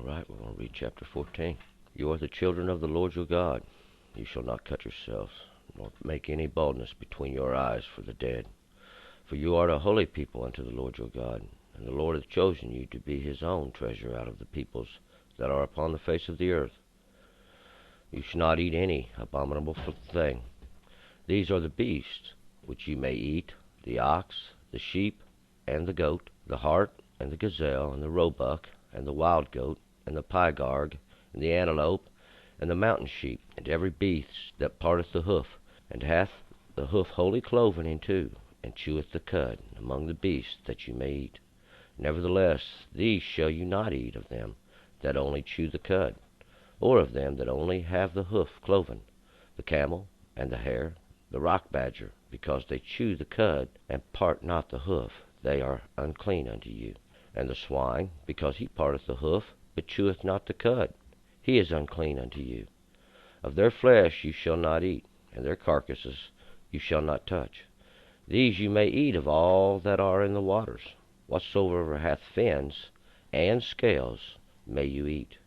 All right, we're going to read chapter 14. You are the children of the Lord your God. You shall not cut yourselves, nor make any baldness between your eyes for the dead. For you are a holy people unto the Lord your God, and the Lord hath chosen you to be his own treasure out of the peoples that are upon the face of the earth. You shall not eat any abominable thing. These are the beasts which you may eat, the ox, the sheep, and the goat, the hart, and the gazelle, and the roebuck, and the wild goat, and the pygarg, and the antelope, and the mountain sheep, and every beast that parteth the hoof, and hath the hoof wholly cloven in two, and cheweth the cud, among the beasts that you may eat. Nevertheless, these shall you not eat of them that only chew the cud, or of them that only have the hoof cloven, the camel, and the hare, the rock badger, because they chew the cud, and part not the hoof, they are unclean unto you. And the swine, because he parteth the hoof, but cheweth not the cud, he is unclean unto you. Of their flesh you shall not eat, and their carcasses you shall not touch. These you may eat of all that are in the waters. Whatsoever hath fins and scales may you eat,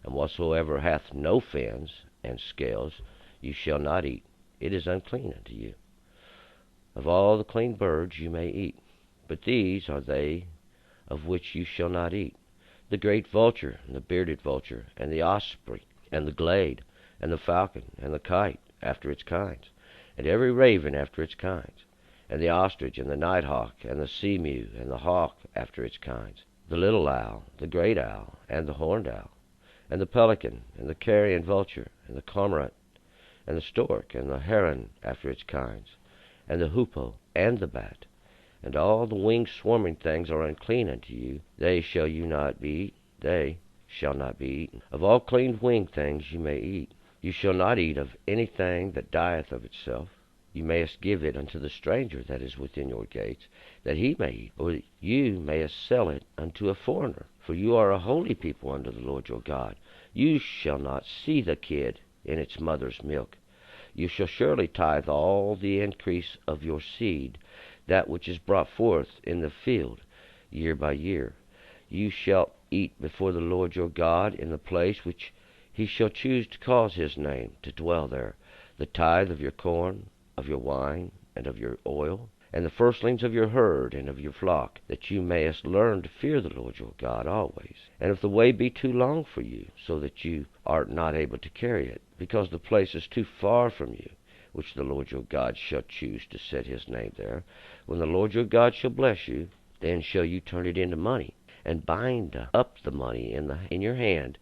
and whatsoever hath no fins and scales you shall not eat, it is unclean unto you. Of all the clean birds you may eat, but these are they of which you shall not eat: the great vulture, and the bearded vulture, and the osprey, and the glade, and the falcon, and the kite after its kinds, and every raven after its kinds, and the ostrich, and the nighthawk, and the seamew, and the hawk after its kinds, the little owl, the great owl, and the horned owl, and the pelican, and the carrion vulture, and the cormorant, and the stork, and the heron after its kinds, and the hoopoe, and the bat. And all the winged swarming things are unclean unto you. They shall you not eat, they shall not be eaten. Of all clean winged things you may eat. You shall not eat of anything that dieth of itself. You mayest give it unto the stranger that is within your gates, that he may eat, or you mayest sell it unto a foreigner. For you are a holy people unto the Lord your God. You shall not see the kid in its mother's milk. You shall surely tithe all the increase of your seed, that which is brought forth in the field, year by year. You shall eat before the Lord your God in the place which he shall choose to cause his name to dwell there, the tithe of your corn, of your wine, and of your oil, and the firstlings of your herd and of your flock, that you mayest learn to fear the Lord your God always. And if the way be too long for you, so that you are not able to carry it, because the place is too far from you, which the Lord your God shall choose to set his name there, when the Lord your God shall bless you, then shall you turn it into money, and bind up the money in your hand,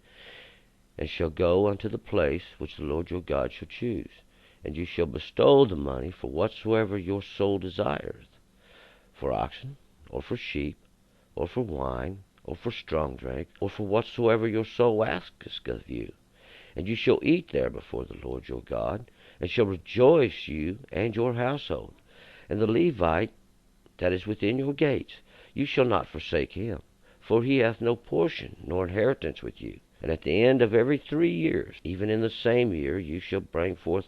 and shall go unto the place which the Lord your God shall choose. And you shall bestow the money for whatsoever your soul desireth, for oxen, or for sheep, or for wine, or for strong drink, or for whatsoever your soul asketh of you. And you shall eat there before the Lord your God, and shall rejoice, you and your household. And the Levite that is within your gates, you shall not forsake him, for he hath no portion nor inheritance with you. And at the end of every 3 years, even in the same year, you shall bring forth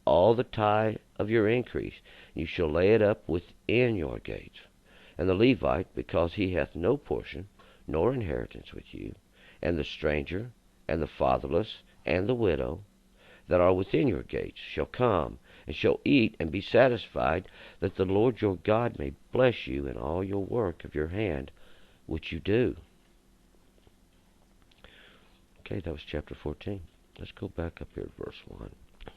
all the tithe of your increase. You shall lay it up within your gates. And the Levite, because he hath no portion nor inheritance with you, and the stranger, and the fatherless, and the widow, that are within your gates, shall come, and shall eat and be satisfied, that the Lord your God may bless you in all your work of your hand, which you do. Okay, that was chapter 14. Let's go back up here to verse 1.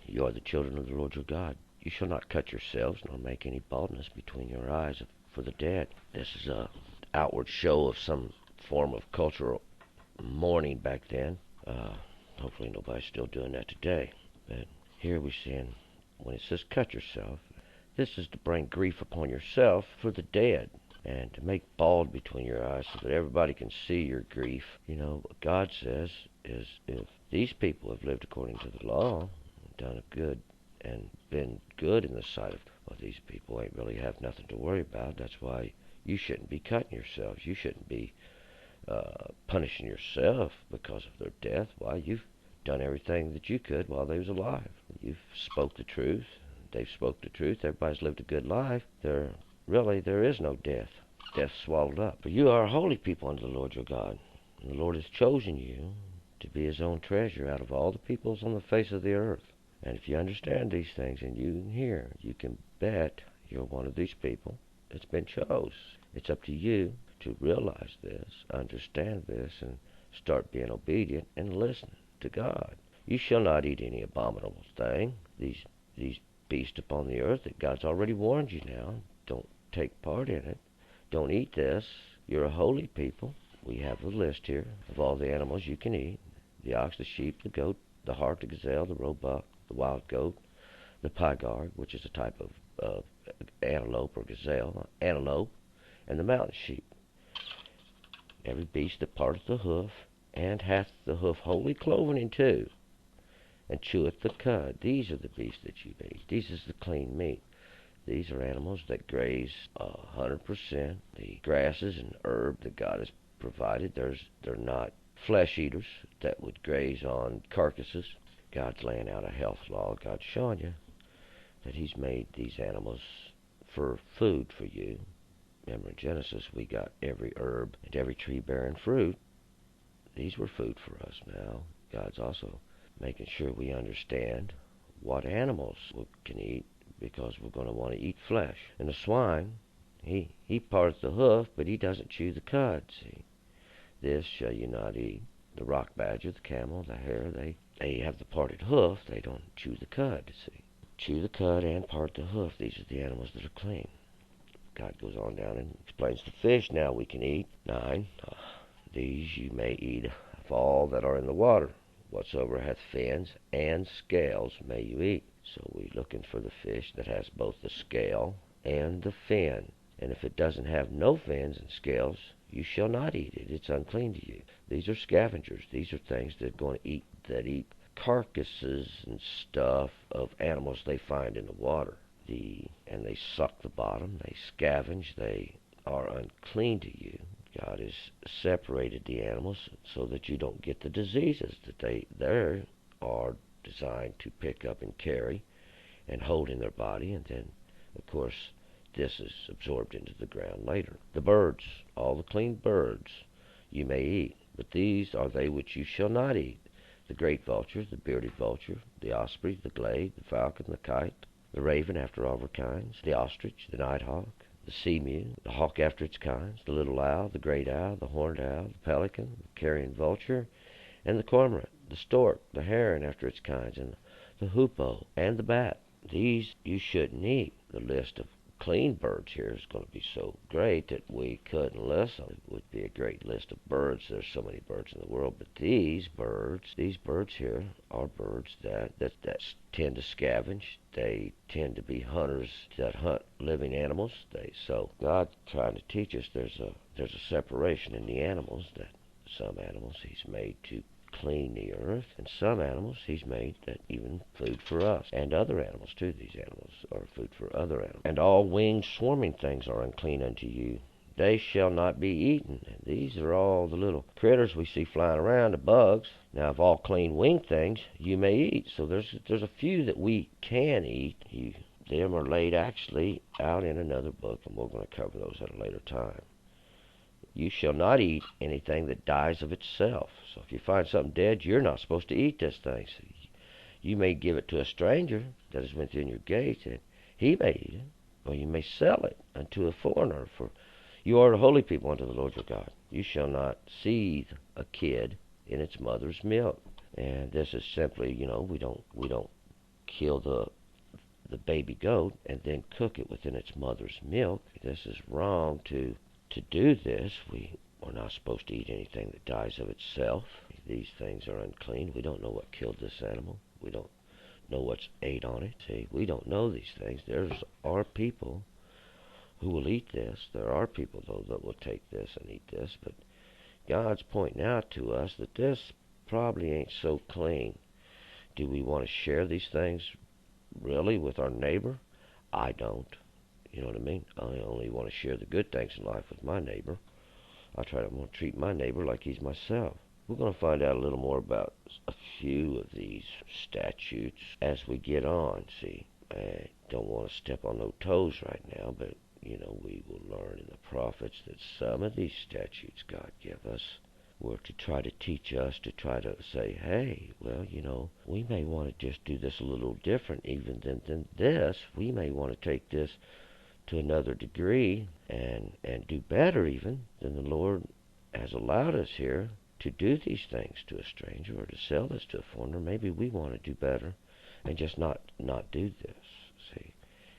You are the children of the Lord your God. You shall not cut yourselves, nor make any baldness between your eyes for the dead. This is an outward show of some form of cultural mourning back then. Hopefully nobody's still doing that today. But here we're seeing, when it says cut yourself, this is to bring grief upon yourself for the dead, and to make bald between your eyes so that everybody can see your grief. You know, what God says is, if these people have lived according to the law, done a good, and been good in the sight of, well, these people ain't really have nothing to worry about. That's why you shouldn't be cutting yourselves. You shouldn't be punishing yourself because of their death. Why, you've done everything that you could while they was alive. You've spoke the truth. They've spoke the truth. Everybody's lived a good life. There is no death. Death swallowed up. For you are a holy people unto the Lord your God. And the Lord has chosen you to be his own treasure out of all the peoples on the face of the earth. And if you understand these things and you hear, you can bet you're one of these people that's been chose. It's up to you to realize this, understand this, and start being obedient and listening to God. You shall not eat any abominable thing. These beasts upon the earth that God's already warned you now. Don't take part in it. Don't eat this. You're a holy people. We have a list here of all the animals you can eat. The ox, the sheep, the goat, the hart, the gazelle, the roebuck, the wild goat, the pygarg, which is a type of antelope or gazelle, antelope, and the mountain sheep. Every beast that parteth the hoof, and hath the hoof wholly cloven in two, and cheweth the cud. These are the beasts that you may eat. These is the clean meat. These are animals that graze 100% the grasses and herb that God has provided. They're not flesh eaters that would graze on carcasses. God's laying out a health law. God's showing you that he's made these animals for food for you. Remember in Genesis we got every herb and every tree bearing fruit. These were food for us. Now God's also making sure we understand what animals we can eat, because we're going to want to eat flesh. And the swine, he parts the hoof, but he doesn't chew the cud. See, this shall you not eat. The rock badger, the camel, the hare, they have the parted hoof. They don't chew the cud. See, chew the cud and part the hoof. These are the animals that are clean. God goes on down and explains the fish now we can eat. 9. These you may eat of all that are in the water. Whatsoever hath fins and scales may you eat. So we're looking for the fish that has both the scale and the fin. And if it doesn't have no fins and scales, you shall not eat it. It's unclean to you. These are scavengers. These are things that are going to eat, carcasses and stuff of animals they find in the water. And they suck the bottom. They scavenge. They are unclean to you. God has separated the animals so that you don't get the diseases that they are designed to pick up and carry and hold in their body, and then, of course, this is absorbed into the ground later. The birds, all the clean birds you may eat, but these are they which you shall not eat: the great vulture, the bearded vulture, the osprey, the glade, the falcon, the kite, the raven after all her kinds, the ostrich, the nighthawk, the sea-mew, the hawk after its kinds, the little owl, the great owl, the horned owl, the pelican, the carrion vulture, and the cormorant, the stork, the heron after its kinds, and the hoopoe, and the bat. These you shouldn't eat. The list of clean birds here is going to be so great that we couldn't list them. It would be a great list of birds. There's so many birds in the world, but these birds here are birds that tend to scavenge. They tend to be hunters that hunt living animals. So God's trying to teach us there's a separation in the animals, that some animals he's made to clean the earth, and some animals he's made that even food for us, and other animals too. These animals are food for other animals. And all winged swarming things are unclean unto you. They shall not be eaten. And these are all the little critters we see flying around, the bugs. Now, of all clean winged things you may eat. So there's a few that we can eat. Them are laid actually out in another book, and we're going to cover those at a later time. You shall not eat anything that dies of itself. So if you find something dead, you're not supposed to eat this thing. So you may give it to a stranger that is within your gates, and he may eat it, or you may sell it unto a foreigner. For you are a holy people unto the Lord your God. You shall not seethe a kid in its mother's milk. And this is simply, we don't kill the baby goat and then cook it within its mother's milk. This is wrong to do this. We're not supposed to eat anything that dies of itself. These things are unclean. We don't know what killed this animal. We don't know what's ate on it. See, we don't know these things. There are people who will eat this. There are people, though, that will take this and eat this. But God's pointing out to us that this probably ain't so clean. Do we want to share these things really with our neighbor? I don't. You know what I mean? I only want to share the good things in life with my neighbor. I try to treat my neighbor like he's myself. We're going to find out a little more about a few of these statutes as we get on. See, I don't want to step on no toes right now, but, we will learn in the prophets that some of these statutes God give us were to try to teach us, to try to say, hey, well, we may want to just do this a little different even than this. We may want to take this to another degree and do better even than the Lord has allowed us here to do these things to a stranger or to sell this to a foreigner. Maybe we want to do better and just not do this, see.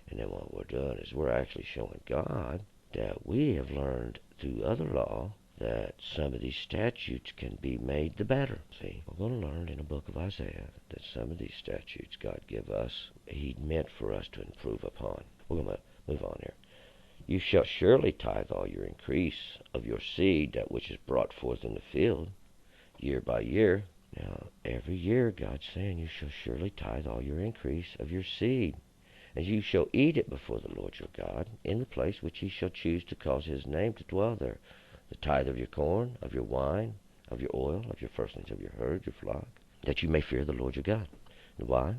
And then what we're doing is we're actually showing God that we have learned through other law that some of these statutes can be made the better. See, we're going to learn in the book of Isaiah that some of these statutes God give us, He meant for us to improve upon. We're going to move on here. You shall surely tithe all your increase of your seed, that which is brought forth in the field, year by year. Now, every year God's saying you shall surely tithe all your increase of your seed. And you shall eat it before the Lord your God, in the place which He shall choose to cause His name to dwell there. The tithe of your corn, of your wine, of your oil, of your firstlings of your herd, your flock, that you may fear the Lord your God. And why?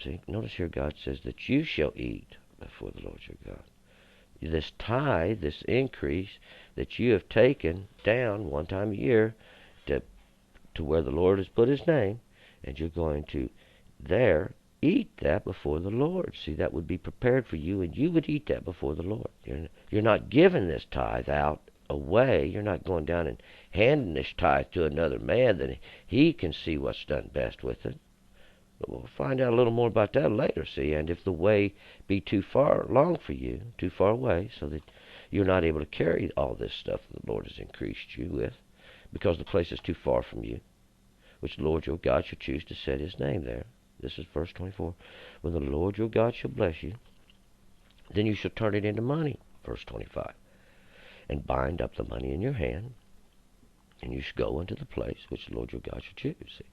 See, notice here God says that you shall eat before the Lord your God. This tithe, this increase that you have taken down one time a year to where the Lord has put His name, and you're going to there eat that before the Lord. See, that would be prepared for you, and you would eat that before the Lord. You're not giving this tithe out away. You're not going down and handing this tithe to another man that he can see what's done best with it. But we'll find out a little more about that later, see. And if the way be too far long for you, too far away, so that you're not able to carry all this stuff that the Lord has increased you with, because the place is too far from you, which the Lord your God shall choose to set His name there. This is verse 24. When the Lord your God shall bless you, then you shall turn it into money. Verse 25. And bind up the money in your hand, and you shall go into the place which the Lord your God shall choose. See,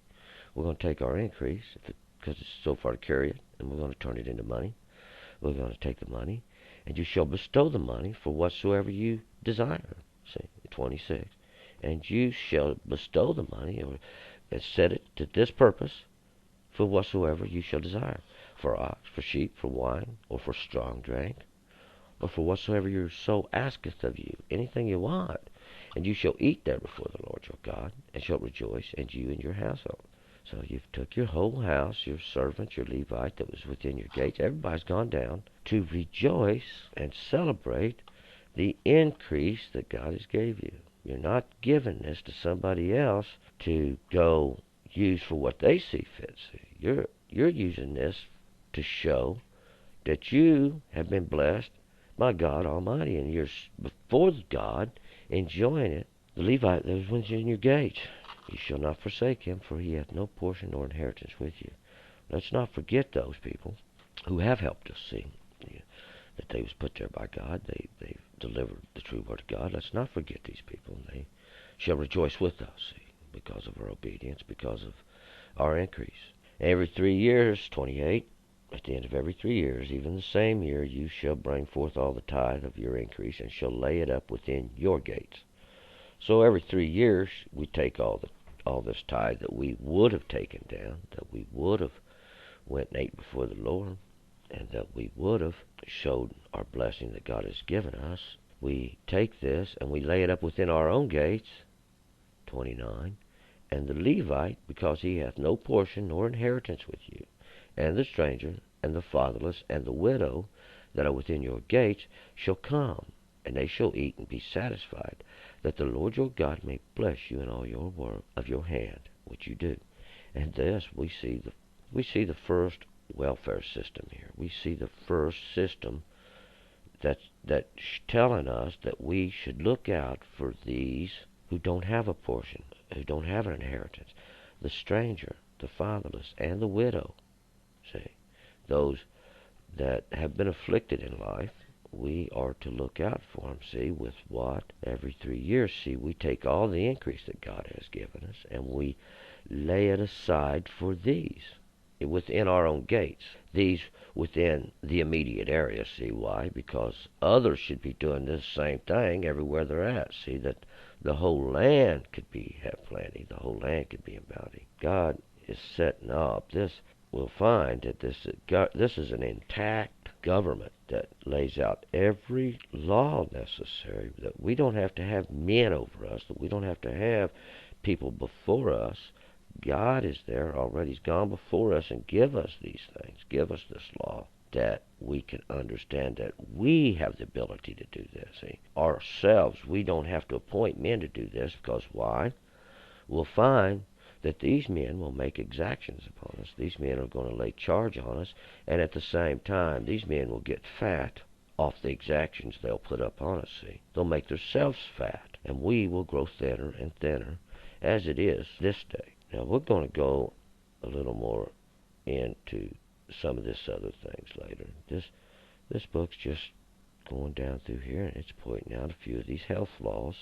we're going to take our increase, because it's so far to carry it, and we're going to turn it into money. We're going to take the money, and you shall bestow the money for whatsoever you desire. See, 26. And you shall bestow the money, or set it to this purpose, for whatsoever you shall desire, for ox, for sheep, for wine, or for strong drink, or for whatsoever your soul asketh of you, anything you want. And you shall eat there before the Lord your God, and shall rejoice, and you and your household. So you've took your whole house, your servant, your Levite that was within your gates. Everybody's gone down to rejoice and celebrate the increase that God has gave you. You're not giving this to somebody else to go use for what they see fit. See, you're using this to show that you have been blessed by God Almighty, and you're before God enjoying it. The Levite that was within your gates, you shall not forsake him, for he hath no portion nor inheritance with you. Let's not forget those people who have helped us see that they was put there by God. They've delivered the true word of God. Let's not forget these people. They shall rejoice with us, see, because of our obedience, because of our increase. Every 3 years, 28, at the end of every 3 years, even the same year, you shall bring forth all the tithe of your increase, and shall lay it up within your gates. So every 3 years, we take all this tithe that we would have taken down, that we would have went and ate before the Lord, and that we would have showed our blessing that God has given us. We take this and we lay it up within our own gates, 29, and the Levite, because he hath no portion nor inheritance with you, and the stranger, and the fatherless, and the widow that are within your gates, shall come, and they shall eat and be satisfied, that the Lord your God may bless you in all your work of your hand, which you do. And thus we see the first welfare system here. We see the first system that's telling us that we should look out for these who don't have a portion, who don't have an inheritance, the stranger, the fatherless, and the widow. See, those that have been afflicted in life, we are to look out for them. See, with what? Every 3 years, see, we take all the increase that God has given us, and we lay it aside for these within our own gates. These within the immediate area. See why? Because others should be doing this same thing everywhere they're at. See, that the whole land could have plenty. The whole land could be in bounty. God is setting up this. We'll find that this is an intact government. that lays out every law necessary, that we don't have to have men over us, that we don't have to have people before us. God is there already. He's gone before us and give us these things, give us this law, that we can understand that we have the ability to do this. See, ourselves, we don't have to appoint men to do this, because why? We'll find that these men will make exactions upon us. These men are going to lay charge on us, and at the same time, these men will get fat off the exactions they'll put up on us. See, they'll make themselves fat, and we will grow thinner and thinner, as it is this day. Now, we're going to go a little more into some of this other things later. This book's just going down through here, and it's pointing out a few of these health laws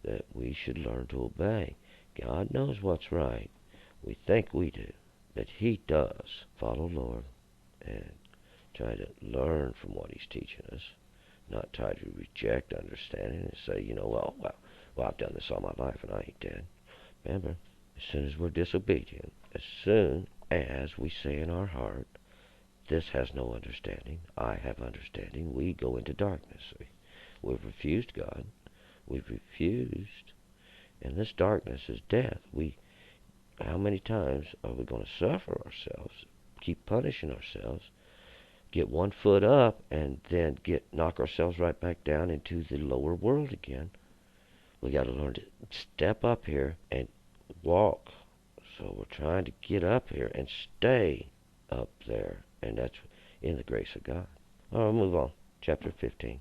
that we should learn to obey. God knows what's right. We think we do, but He does. Follow Lord and try to learn from what He's teaching us, not try to reject understanding and say, well, I've done this all my life and I ain't dead. Remember, as soon as we're disobedient, as soon as we say in our heart, this has no understanding, I have understanding, we go into darkness. We've refused God. We've refused, and this darkness is death. How many times are we going to suffer ourselves, keep punishing ourselves, get one foot up, and then knock ourselves right back down into the lower world again? We got to learn to step up here and walk. So we're trying to get up here and stay up there, and that's in the grace of God. All right, we'll move on. Chapter 15.